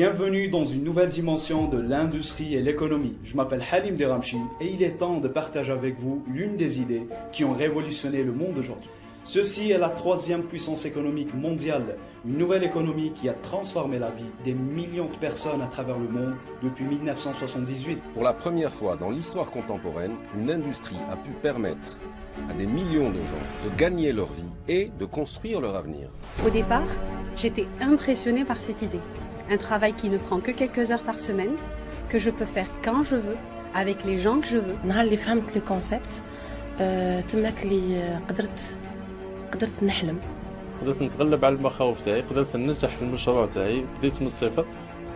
Bienvenue dans une nouvelle dimension de l'industrie et l'économie. Je m'appelle Halim Deramchi et il est temps de partager avec vous l'une des idées qui ont révolutionné le monde aujourd'hui. Ceci est la troisième puissance économique mondiale, une nouvelle économie qui a transformé la vie des millions de personnes à travers le monde depuis 1978. Pour la première fois dans l'histoire contemporaine, une industrie a pu permettre à des millions de gens de gagner leur vie et de construire leur avenir. Au départ, j'étais impressionnée par cette idée. Un travail qui ne prend que quelques heures par semaine, que je peux faire quand je veux, avec les gens que je veux. نهار اللي فهمت le concept تماك اللي قدرت نحلم. قدرت نتغلب على المخاوف تاعي، قدرت ننجح المشروع تاعي، بديت من الصفر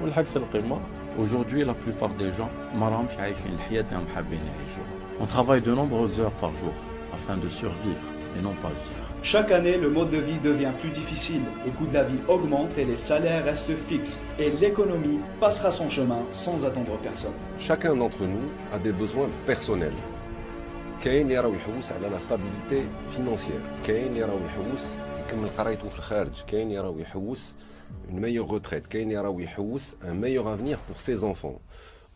ولحقت القمة. Aujourd'hui, la plupart des gens ما راهمش عايشين الحياة اللي هم حابين يعيشوها. On travaille de nombreuses heures par jour afin de survivre et non pas vivre. Chaque année, le mode de vie devient plus difficile, le coût de la vie augmente et les salaires restent fixes. Et l'économie passera son chemin sans attendre personne. Chacun d'entre nous a des besoins personnels. كاين اللي راهو يحوس على لا ستابيليتي فينانسيير، كاين اللي راهو يحوس يكمل قرايته في الخارج، كاين اللي راهو يحوس une meilleure retraite, كاين اللي راهو يحوس un meilleur avenir pour ses enfants.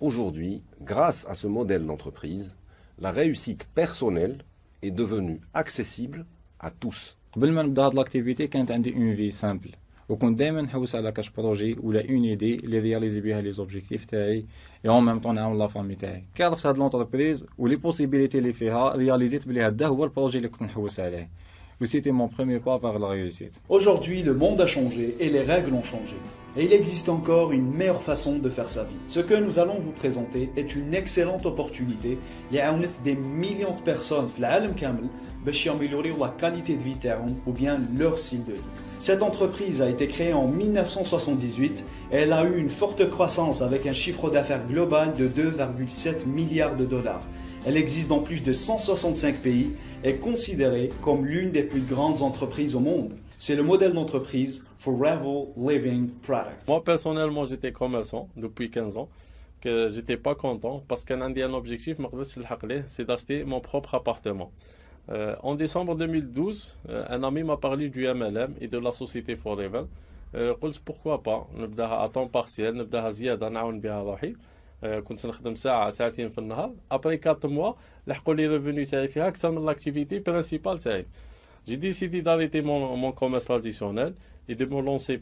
Aujourd'hui, grâce à ce modèle d'entreprise, la réussite personnelle est devenue accessible à tous. قبل ما نبدا هاد لاكتيفيتي كانت عندي اون في سامبل وكنت دائما نحوس على كاش بروجي ولا اون ايدي اللي رياليزي بها لي زوبجيكتيف تاعي اي اون ميم طون نعاون لا فامي تاعي كي عرفت هاد لونتربريز ولي بوسيبيليتي اللي فيها رياليزيت بلي هذا هو البروجي اللي كنت نحوس عليه و سيتي مون بروميير با vers la réussite. Aujourd'hui, le monde a changé et les règles ont changé. Et il existe encore une meilleure façon de faire sa vie. Ce que nous allons vous présenter est une excellente opportunité qui a amené des millions de personnes في العالم كامل باش ياميليوريو la qualité de vie تاعهم ou bien leur style de vie. Cette entreprise a été créée en 1978 et elle a eu une forte croissance avec un chiffre d'affaires global de 2,7 milliards de dollars. Elle existe dans plus de 165 pays et est considérée comme l'une des plus grandes entreprises au monde. C'est le modèle d'entreprise Forever Living Product. Moi personnellement j'étais commerçant depuis 15 ans, que j'étais pas content parce qu'un un objectif c'est d'acheter mon propre appartement. En décembre 2012, un ami m'a parlé du MLM et de la société Forever. قلت pourquoi pas نبداها à temps partiel نبداها زيادة نعاون بها روحي. كنت نخدم ساعة ساعتين في النهار. Après 4 mois لحقوا لي revenus تاعي فيها أكثر من l'activité principale تاعي. J'ai décidé d'arrêter mon commerce traditionnel et de me lancer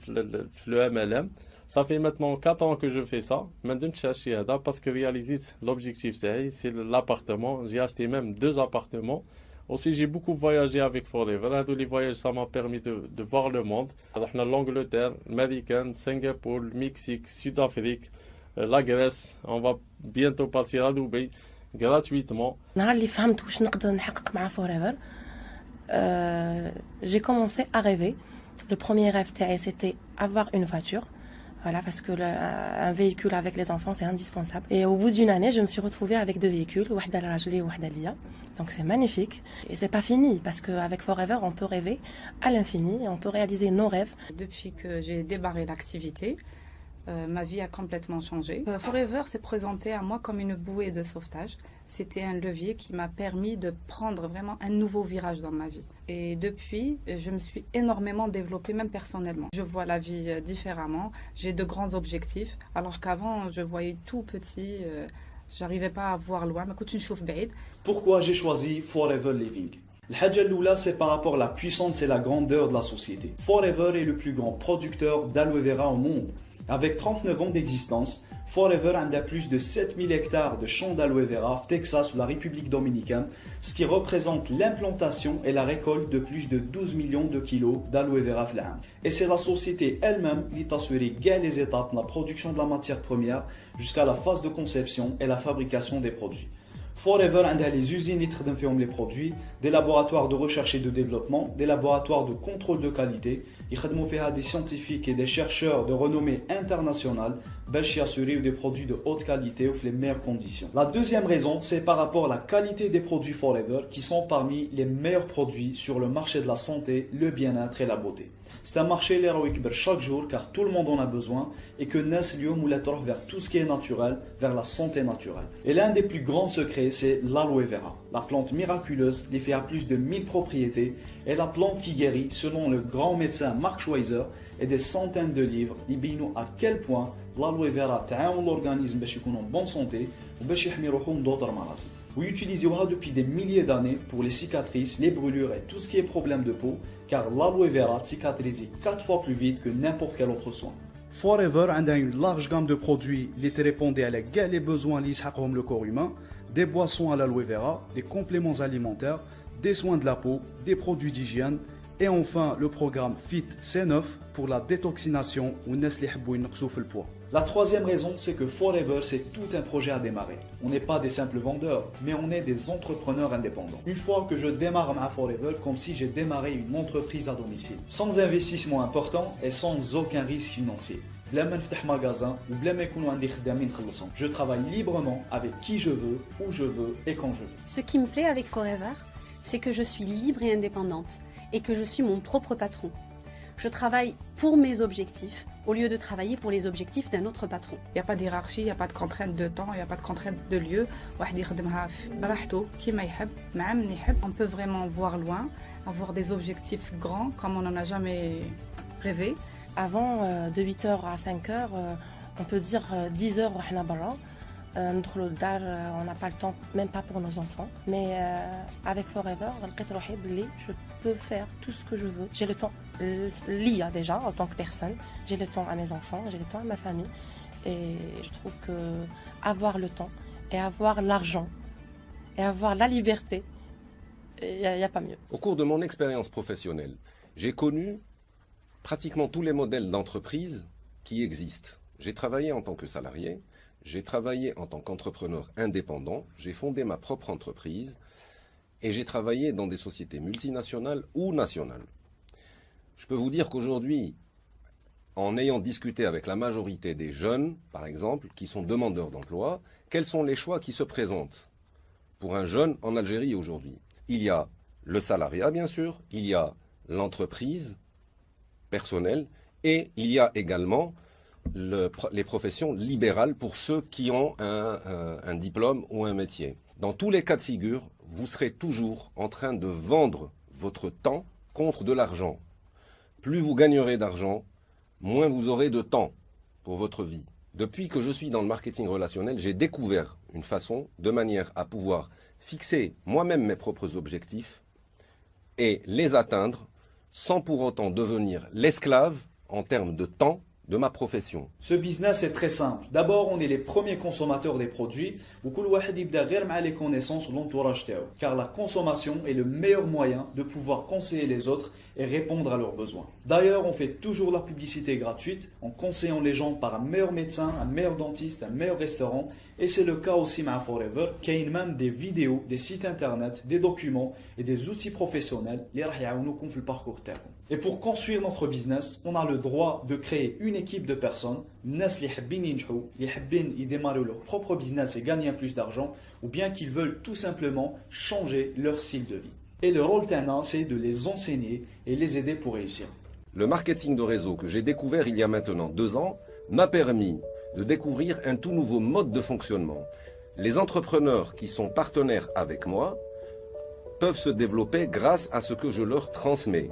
le MLM. Ça fait maintenant 4 ans que je fais ça. ما ندمتش على الشيء هذا parce que réalisé l'objectif تاعي c'est l'appartement. J'ai acheté même 2 appartements. Aussi, j'ai beaucoup voyagé avec Forever. Tous les voyages, ça m'a permis de voir le monde. On a l'Angleterre, l'Amérique, Singapour, le Mexique, Sud-Afrique, la Grèce. On va bientôt partir à Dubaï gratuitement. نهار اللي فهمت واش نقدر نحقق مع Forever, j'ai commencé à rêver. Le premier rêve تاعي c'était avoir une voiture. Voilà, parce que un véhicule avec les enfants, c'est indispensable. Et au bout d'une année, je me suis retrouvée avec 2 véhicules, وحدة لراجلي وحدة ليا. Donc c'est magnifique. Et c'est pas fini, parce qu'avec Forever, on peut rêver à l'infini et on peut réaliser nos rêves. Depuis que j'ai débarré l'activité, ma vie a complètement changé. Forever s'est présenté à moi comme une bouée de sauvetage. C'était un levier qui m'a permis de prendre vraiment un nouveau virage dans ma vie. Et depuis, je me suis énormément développée, même personnellement. Je vois la vie différemment. J'ai de grands objectifs, alors qu'avant, je voyais tout petit. J'arrivais pas à voir loin. Mais كنتش نشوف بعيد. Pourquoi j'ai choisi Forever Living? الحاجة الأولى, c'est par rapport à la puissance et la grandeur de la société. Forever est le plus grand producteur d'aloe vera au monde. Avec 39 ans d'existence, Forever a plus de 7000 hectares de champs d'aloe vera, Texas ou la République dominicaine, ce qui représente l'implantation et la récolte de plus de 12 millions de kilos d'aloe vera flam. Et c'est la société elle-même qui t'assure les étapes de la production de la matière première jusqu'à la phase de conception et la fabrication des produits. Forever a les usines qui travaillent les produits, des laboratoires de recherche et de développement, des laboratoires de contrôle de qualité. Ils travaillent des scientifiques et des chercheurs de renommée internationale pour assurer des produits de haute qualité ou les meilleures conditions. La deuxième raison, c'est par rapport à la qualité des produits Forever qui sont parmi les meilleurs produits sur le marché de la santé, le bien-être et la beauté. C'est un marché qui chaque jour car tout le monde en a besoin et que Nas Lyon vers tout ce qui est naturel, vers la santé naturelle. Et l'un des plus grands secrets, c'est l'aloe vera, la plante miraculeuse qui fait à plus de 1000 propriétés et la plante qui guérit selon le grand médecin Mark Schweizer et des centaines de livres qui بينوا à quel point l'aloe vera تعاون l'organisme باش يكون en bonne santé وباش يحمي روحه من d'autres maladies. Vous utilisez depuis des milliers d'années pour les cicatrices, les brûlures et tout ce qui est problème de peau, car l'aloe vera cicatrise 4 fois plus vite que n'importe quel autre soin. Forever a une large gamme de produits qui répondent à les besoins liés le corps humain, des boissons à l'aloe vera, des compléments alimentaires, des soins de la peau, des produits d'hygiène, et enfin le programme Fit C9 pour la détoxination ou le poids. La troisième raison, c'est que Forever, c'est tout un projet à démarrer. On n'est pas des simples vendeurs, mais on est des entrepreneurs indépendants. Une fois que je démarre ma Forever, comme si j'ai démarré une entreprise à domicile, sans investissement important et sans aucun risque financier. Je travaille librement avec qui je veux, où je veux et quand je veux. Ce qui me plaît avec Forever, c'est que je suis libre et indépendante et que je suis mon propre patron. Je travaille pour mes objectifs au lieu de travailler pour les objectifs d'un autre patron. Il n'y a pas de hiérarchie, il n'y a pas de contrainte de temps, il n'y a pas de contrainte de lieu. On peut vraiment voir loin, avoir des objectifs grands comme on n'en a jamais rêvé. Avant, de 8h à 5h, on peut dire 10h, on n'a pas le temps, même pas pour nos enfants. Mais avec Forever, je peux faire tout ce que je veux. J'ai le temps lié déjà en tant que personne. J'ai le temps à mes enfants, j'ai le temps à ma famille. Et je trouve que avoir le temps et avoir l'argent et avoir la liberté, il n'y a pas mieux. Au cours de mon expérience professionnelle, j'ai connu pratiquement tous les modèles d'entreprise qui existent. J'ai travaillé en tant que salarié. J'ai travaillé en tant qu'entrepreneur indépendant, j'ai fondé ma propre entreprise et j'ai travaillé dans des sociétés multinationales ou nationales. Je peux vous dire qu'aujourd'hui, en ayant discuté avec la majorité des jeunes, par exemple, qui sont demandeurs d'emploi, quels sont les choix qui se présentent pour un jeune en Algérie aujourd'hui? Il y a le salariat, bien sûr, il y a l'entreprise personnelle et il y a également les professions libérales pour ceux qui ont un diplôme ou un métier. Dans tous les cas de figure, vous serez toujours en train de vendre votre temps contre de l'argent. Plus vous gagnerez d'argent, moins vous aurez de temps pour votre vie. Depuis que je suis dans le marketing relationnel, j'ai découvert une façon, de manière à pouvoir fixer moi-même mes propres objectifs et les atteindre sans pour autant devenir l'esclave en termes de temps de ma profession. Ce business est très simple. D'abord, on est les premiers consommateurs des produits où les connaissances ou l'entourage تاعو. Car la consommation est le meilleur moyen de pouvoir conseiller les autres et répondre à leurs besoins. D'ailleurs, on fait toujours la publicité gratuite en conseillant les gens par un meilleur médecin, un meilleur dentiste, un meilleur restaurant. Et c'est le cas aussi à Forever, qui a même des vidéos, des sites internet, des documents et des outils professionnels qui vont nous le parcours تاعكم. Et pour construire notre business, on a le droit de créer une équipe de personnes, الناس اللي حابين ينجحوا, اللي حابين يديماروا leur propre business et gagner plus d'argent, ou bien qu'ils veulent tout simplement changer leur style de vie. Et le rôle Tana, c'est de les enseigner et les aider pour réussir. Le marketing de réseau que j'ai découvert il y a maintenant 2 ans m'a permis de découvrir un tout nouveau mode de fonctionnement. Les entrepreneurs qui sont partenaires avec moi peuvent se développer grâce à ce que je leur transmets.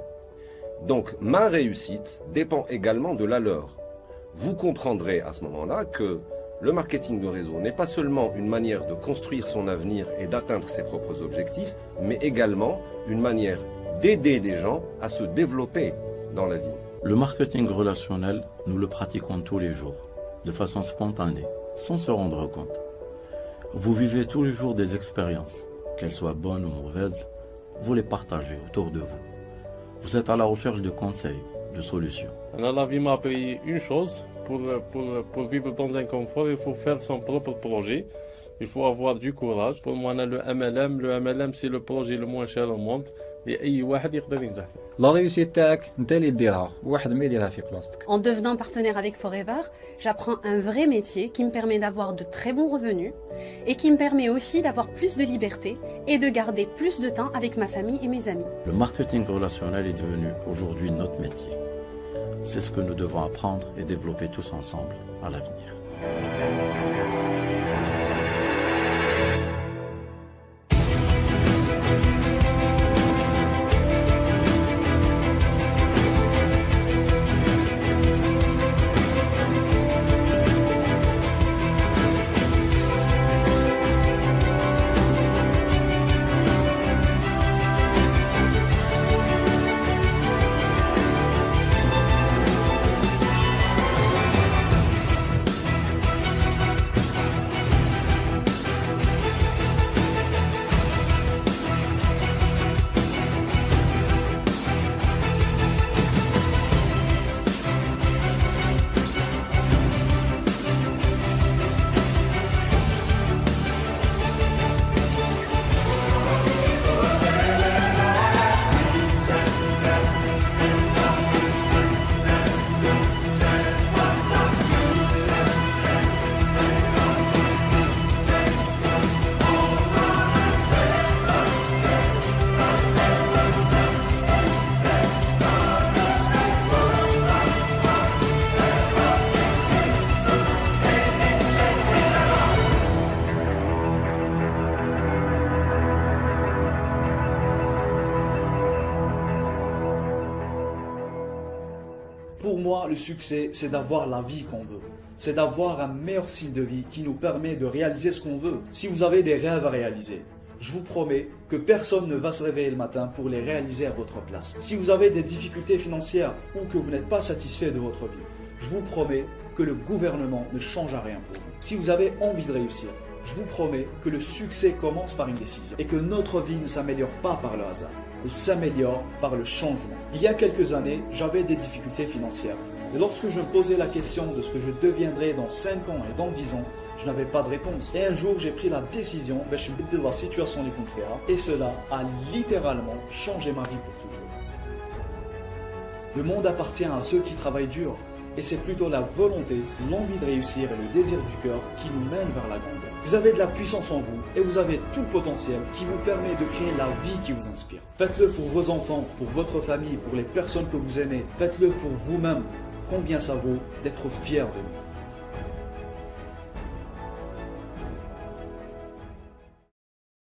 Donc ma réussite dépend également de la leur. Vous comprendrez à ce moment-là que le marketing de réseau n'est pas seulement une manière de construire son avenir et d'atteindre ses propres objectifs, mais également une manière d'aider des gens à se développer dans la vie. Le marketing relationnel, nous le pratiquons tous les jours, de façon spontanée, sans se rendre compte. Vous vivez tous les jours des expériences, qu'elles soient bonnes ou mauvaises, vous les partagez autour de vous. Vous êtes à la recherche de conseils, de solutions. La vie m'a appris une chose, pour vivre dans un confort, il faut faire son propre projet. Il faut avoir du courage. Pour moi, le MLM, c'est le projet le moins cher au monde. لأي واحد يقدر ينجح فيه. لا ريوسيت تاعك انت اللي ديرها واحد ما يديرها في بلاصتك. En devenant partenaire avec Forever, j'apprends un vrai métier qui me permet d'avoir de très bons revenus et qui me permet aussi d'avoir plus de liberté et de garder plus de temps avec ma famille et mes amis. Le marketing relationnel est devenu aujourd'hui notre métier. C'est ce que nous devons apprendre et développer tous ensemble à l'avenir. moi, le succès, c'est d'avoir la vie qu'on veut. C'est d'avoir un meilleur style de vie qui nous permet de réaliser ce qu'on veut. Si vous avez des rêves à réaliser, je vous promets que personne ne va se réveiller le matin pour les réaliser à votre place. Si vous avez des difficultés financières ou que vous n'êtes pas satisfait de votre vie, je vous promets que le gouvernement ne changera rien pour vous. Si vous avez envie de réussir, je vous promets que le succès commence par une décision et que notre vie ne s'améliore pas par le hasard. Elle s'améliore par le changement. Il y a quelques années, j'avais des difficultés financières. Et lorsque je me posais la question de ce que je deviendrais dans 5 ans et dans 10 ans, je n'avais pas de réponse. Et un jour, j'ai pris la décision de la situation et cela a littéralement changé ma vie pour toujours. Le monde appartient à ceux qui travaillent dur. Et c'est plutôt la volonté, l'envie de réussir et le désir du cœur qui nous mènent vers la grandeur. Vous avez de la puissance en vous et vous avez tout le potentiel qui vous permet de créer la vie qui vous inspire. Faites-le pour vos enfants, pour votre famille, pour les personnes que vous aimez. Faites-le pour vous-même. Combien ça vaut d'être fier de vous.